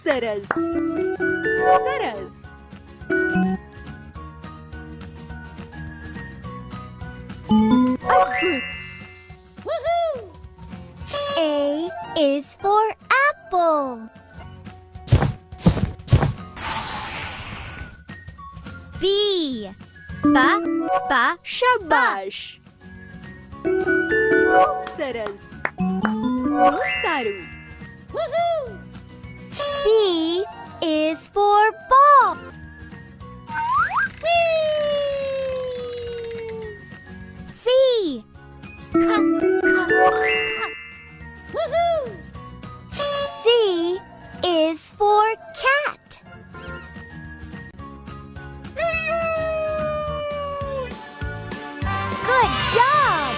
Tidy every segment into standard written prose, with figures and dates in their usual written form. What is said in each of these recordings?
સરસ સરસ. અદ્ભુત. A is for apple. B. Ba. શાબાશ. ખૂબ સરસ. બહુ સારું. B is for ball. C. C is for cat. Good job!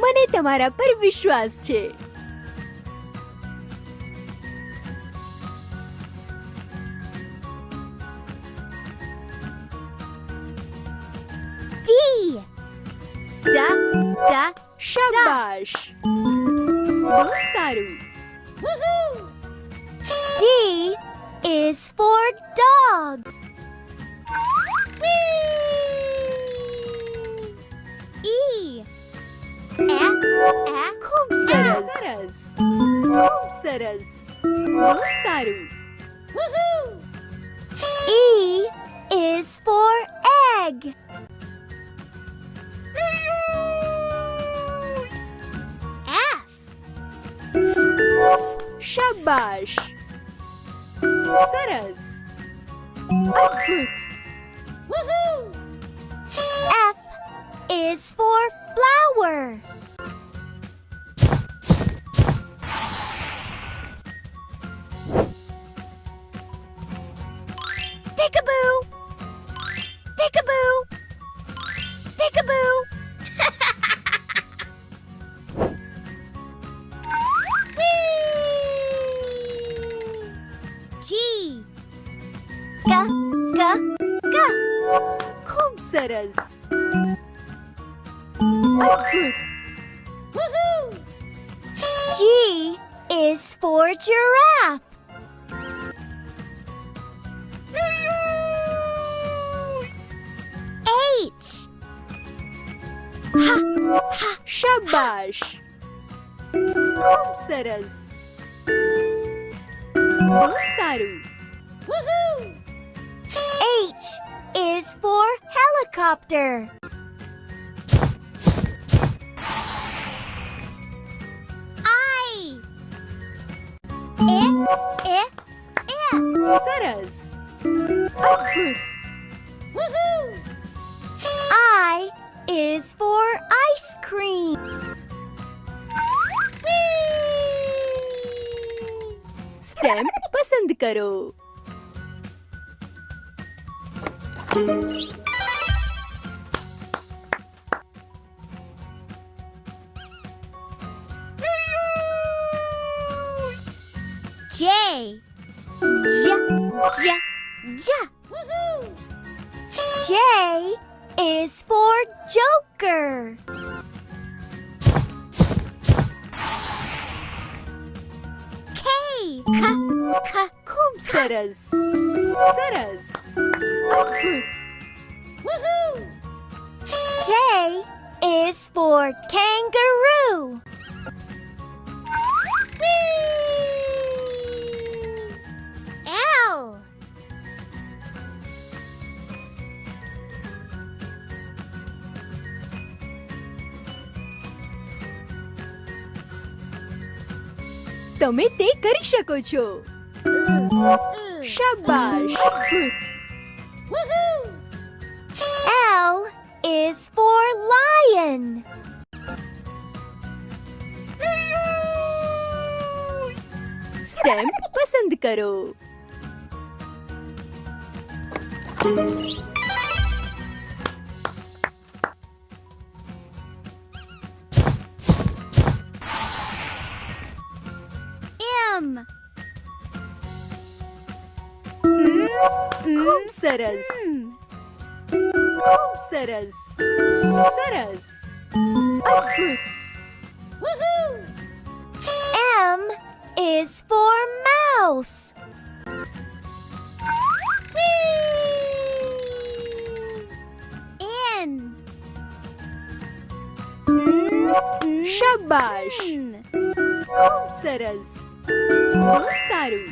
મને તમારા પર વિશ્વાસ છે. D. Da. શાબાશ. બહુ સારું. D is for dog. E. ખૂબ સરસ સરસ. ખૂબ સરસ. બહુ સારું. E is for egg. F. શાબાશ. સરસ. અદ્ભુત. F is for flower. Peekaboo! Peekaboo! Peekaboo! G. Ga. ખૂબ સરસ. અદ્ભુત. G is for giraffe. H. શાબાશ. ખૂબ સરસ. બહુ સારું. H is for helicopter. I. સરસ. અદ્ભુત. I is for ice cream. Stamp પસંદ કરો. J. J is for joker. K. ખૂબ સરસ સરસ. અદ્ભુત. K is for kangaroo. L. તમે તે કરી શકો છો. શાબાશ. અદ્ભુત. L is for lion. Stamp પસંદ કરો. M. ખૂબ સરસ ખૂબ સરસ સરસ અદ્ભુત M is for mouse. N. શાબાશ ખૂબ સરસ બહુ સારું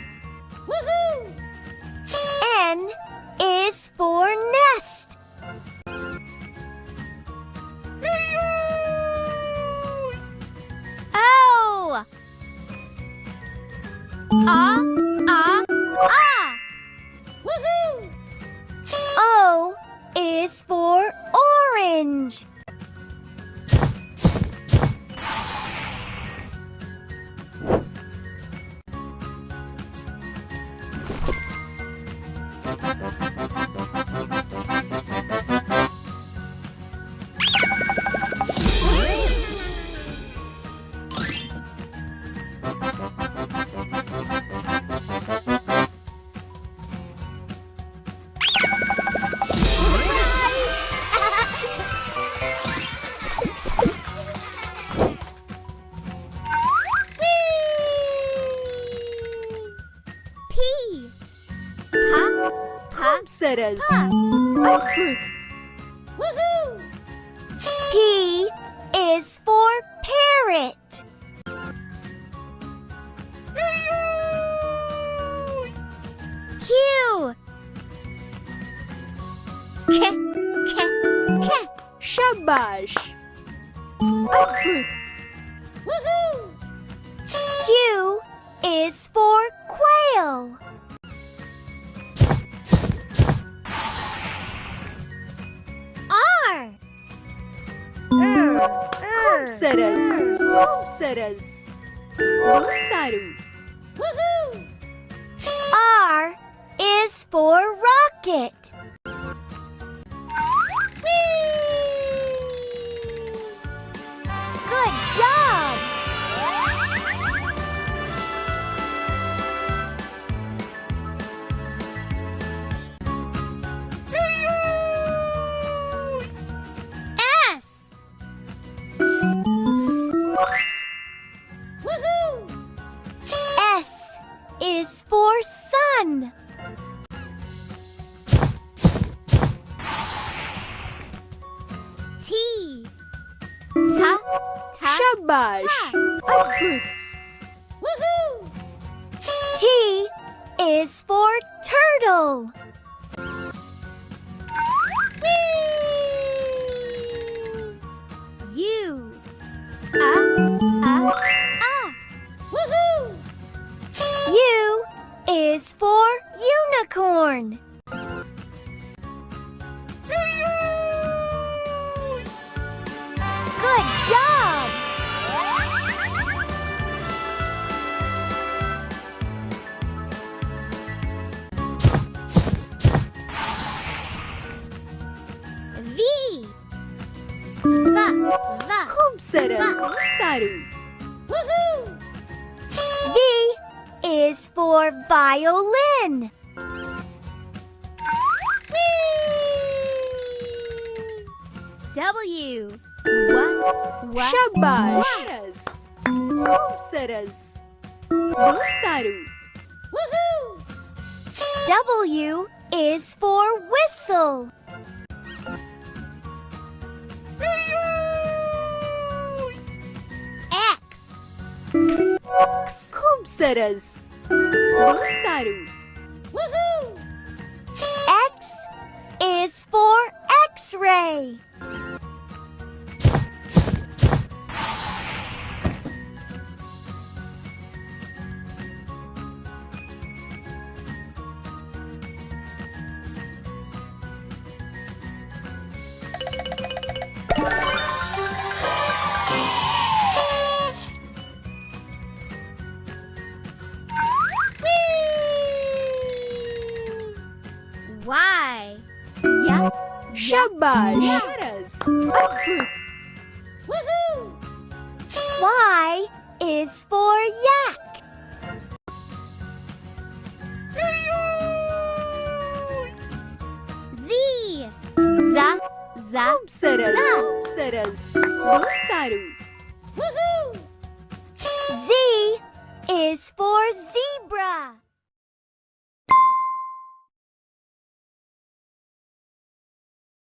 N is for nest. O. O is for orange. P. ખૂબ સરસ અદ્ભુત P is for parrot. Q. K. શાબાશ અદ્ભુત Q is for quail. R. ખૂબ સરસ ખૂબ સરસ બહુ સારું R is for rocket. Good job! S. S is for sun. T. શાબાશ અદ્ભુત T is for turtle. U. U is for unicorn. Good job! V. ખૂબ સરસ સારું V is for violin. W. શાબાશ સરસ ખૂબ સરસ બહુ સારું W is for whistle. X. ખૂબ સરસ બહુ સારું X is for X-ray. Y. શાબાશ સરસ અદ્ભુત Y is for yak. ખૂબ સરસ સરસ બહુ સારું Z is for zebra.